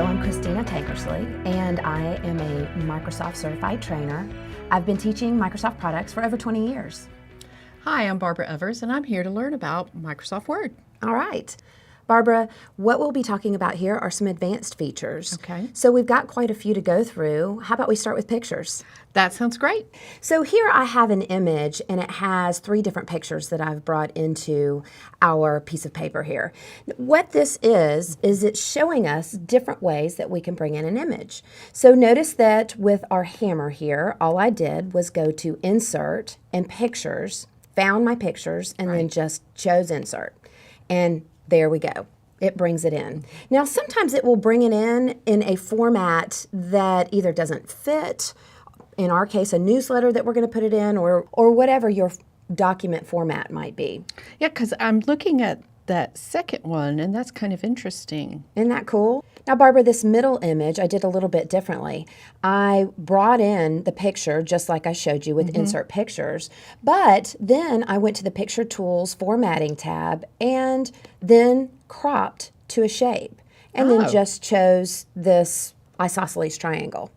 I'm Christina Tankersley, and I am a Microsoft Certified Trainer. I've been teaching Microsoft products for over 20 years. Hi, I'm Barbara Evers, and I'm here to learn about Microsoft Word. All right. Barbara, what we'll be talking about here are some advanced features. Okay. So we've got quite a few to go through. How about we start with pictures? That sounds great. So here I have an image, and it has 3 different pictures that I've brought into our piece of paper here. What this is it's showing us different ways that we can bring in an image. So notice that with our hammer here, all I did was go to Insert and Pictures, found my pictures, and then just chose Insert. And there we go. It brings it in. Now, sometimes it will bring it in a format that either doesn't fit, in our case, a newsletter that we're going to put it in, or whatever your document format might be. Yeah, because I'm looking at that second one, and that's kind of interesting. Isn't that cool? Now, Barbara, this middle image I did a little bit differently. I brought in the picture just like I showed you with Insert Pictures, but then I went to the Picture Tools Formatting tab and then cropped to a shape, and then just chose this isosceles triangle.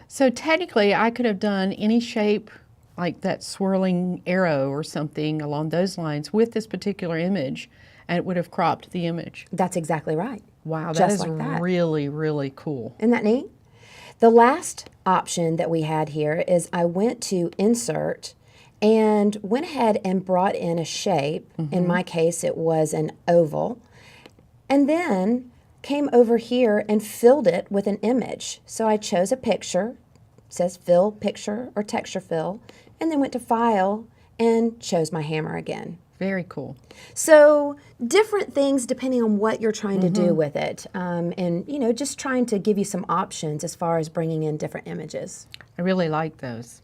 So technically, I could have done any shape like that swirling arrow or something along those lines with this particular image, and it would have cropped the image. That's exactly right. Wow, that Just is like that. really, really cool. Isn't that neat? The last option that we had here is I went to Insert and went ahead and brought in a shape. In my case, it was an oval. And then came over here and filled it with an image. So I chose a picture, it says Fill Picture or Texture Fill, and then went to File and chose my hammer again. Very cool. So different things depending on what you're trying to do with it. And, you know, just trying to give you some options as far as bringing in different images. I really like those.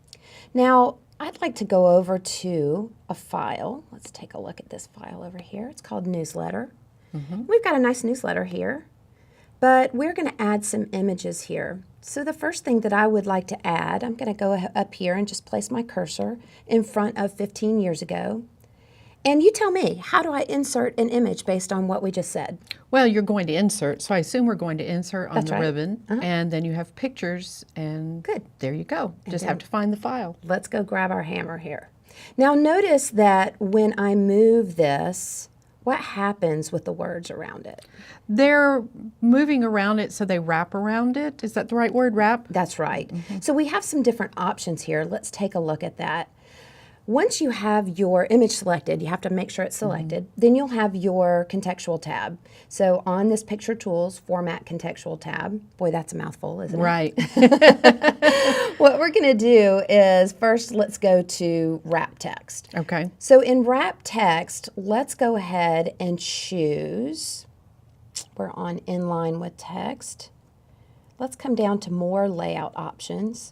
Now, I'd like to go over to a file. Let's take a look at this file over here. It's called Newsletter. We've got a nice newsletter here, but we're going to add some images here. So the first thing that I would like to add, I'm going to go up here and just place my cursor in front of 15 years ago. And you tell me, how do I insert an image based on what we just said? Well, you're going to insert, so I assume we're going to insert on That's the right. ribbon, and then you have pictures, and Good. there you go. Just have to find the file. Let's go grab our hammer here. Now notice that when I move this, what happens with the words around it? They're moving around it so they wrap around it. Is that the right word, wrap? That's right. So we have some different options here. Let's take a look at that. Once you have your image selected, you have to make sure it's selected, then you'll have your contextual tab. So on this Picture Tools Format Contextual tab, boy, that's a mouthful, isn't it? Right. What we're going to do is first let's go to Wrap Text. Okay. So in Wrap Text, let's go ahead and choose, we're on Inline with Text. Let's come down to More Layout Options.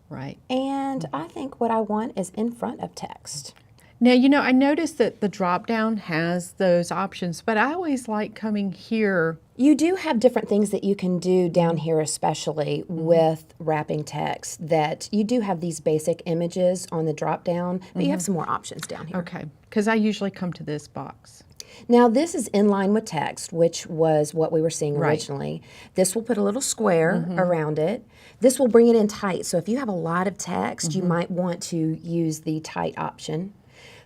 Right. And I think what I want is in front of text. Now, you know, I noticed that the drop-down has those options, but I always like coming here. You do have different things that you can do down here, especially with wrapping text, that you do have these basic images on the drop-down, but you have some more options down here. Okay, because I usually come to this box. Now this is in line with text, which was what we were seeing Right. originally. This will put a little square around it. This will bring it in tight. So if you have a lot of text, you might want to use the tight option.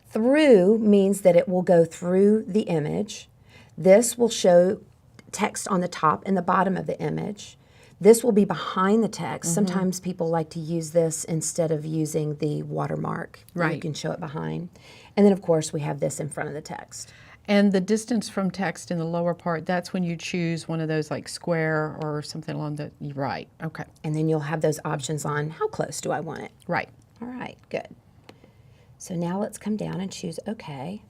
Through means that it will go through the image. This will show text on the top and the bottom of the image. This will be behind the text. Sometimes people like to use this instead of using the watermark. You Right. can show it behind. And then of course we have this in front of the text. And the distance from text in the lower part, that's when you choose one of those like square or something along the right. Okay. And then you'll have those options on how close do I want it. Right. All right, good. So now let's come down and choose OK.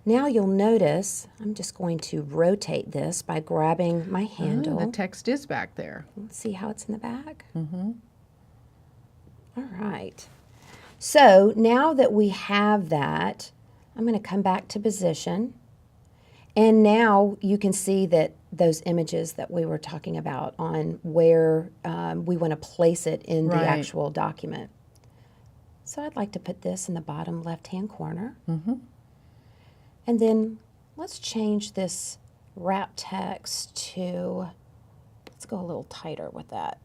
Now you'll notice I'm just going to rotate this by grabbing my handle. The text is back there. Let's see how it's in the back. All right. So now that we have that, I'm going to come back to position. And now you can see that those images that we were talking about on where we want to place it in the Right. actual document. So I'd like to put this in the bottom left-hand corner. And then let's change this wrap text to, Let's go a little tighter with that.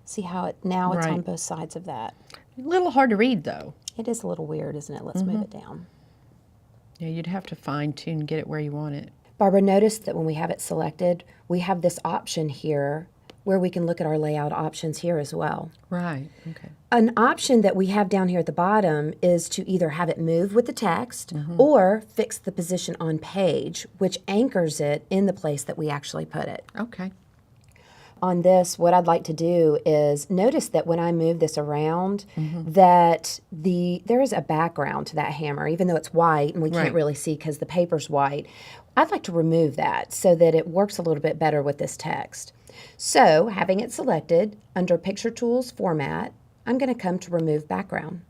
See how it now it's on Right. both sides of that. A little hard to read, though. It is a little weird, isn't it? Let's move it down. Yeah, you'd have to fine tune, get it where you want it. Barbara, notice that when we have it selected, we have this option here where we can look at our layout options here as well. Right. Okay. An option that we have down here at the bottom is to either have it move with the text or fix the position on page, which anchors it in the place that we actually put it. Okay. On this, what I'd like to do is notice that when I move this around, that there is a background to that hammer, even though it's white and we can't Right. really see because the paper's white. I'd like to remove that so that it works a little bit better with this text. So, having it selected under Picture Tools Format, I'm going to come to Remove Background.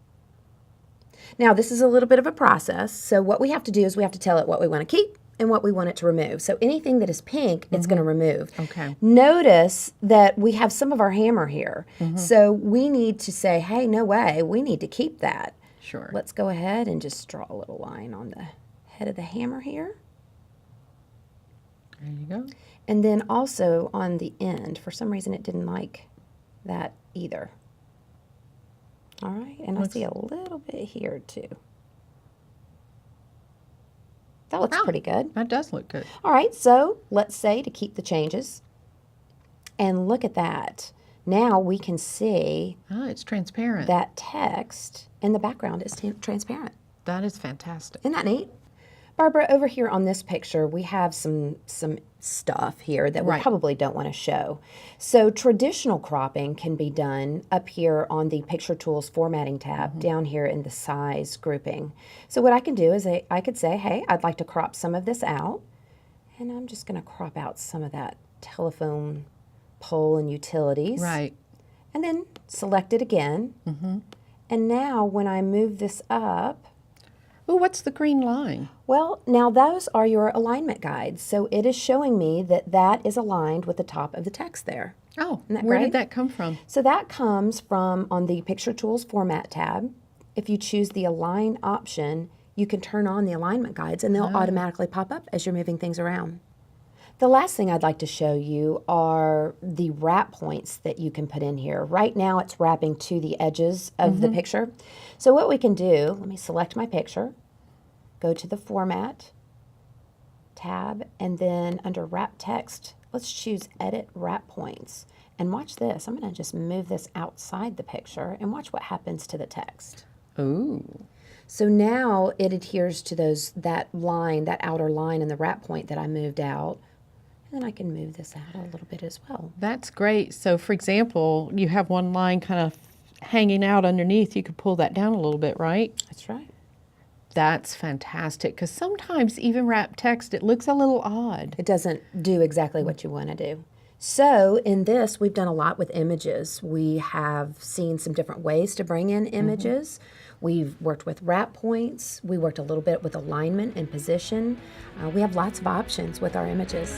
Now, this is a little bit of a process, so what we have to do is we have to tell it what we want to keep and what we want it to remove. So anything that is pink, it's going to remove. Okay. Notice that we have some of our hammer here. So we need to say, hey, no way, we need to keep that. Sure. Let's go ahead and just draw a little line on the head of the hammer here. There you go. And then also on the end, for some reason it didn't like that either. All right, and I see a little bit here too. That looks pretty good. That does look good. All right, so let's say to keep the changes. And look at that. Now we can see Ah, it's transparent. that text in the background is transparent. That is fantastic. Isn't that neat? Barbara, over here on this picture, we have some stuff here that we Right. probably don't want to show. So traditional cropping can be done up here on the Picture Tools Formatting tab, down here in the size grouping. So what I can do is I could say, hey, I'd like to crop some of this out, and I'm just going to crop out some of that telephone pole and utilities. Right. And then select it again. And now when I move this up, Oh, what's the green line? well, now those are your alignment guides. So it is showing me that that is aligned with the top of the text there. Oh, that where great? did that come from? So that comes from on the Picture Tools Format tab. If you choose the Align option, you can turn on the alignment guides and they'll automatically pop up as you're moving things around. The last thing I'd like to show you are the wrap points that you can put in here. Right now it's wrapping to the edges of the picture. So what we can do, let me select my picture, go to the Format tab, and then under Wrap Text, let's choose Edit Wrap Points. And watch this. I'm going to just move this outside the picture and watch what happens to the text. Ooh. So now it adheres to that line, that outer line in the wrap point that I moved out. And then I can move this out a little bit as well. That's great. So, for example, you have one line kind of hanging out underneath. You could pull that down a little bit, right? That's right. That's fantastic because sometimes even wrap text, it looks a little odd. It doesn't do exactly what you want to do. So in this, we've done a lot with images. We have seen some different ways to bring in images. We've worked with wrap points. We worked a little bit with alignment and position. We have lots of options with our images.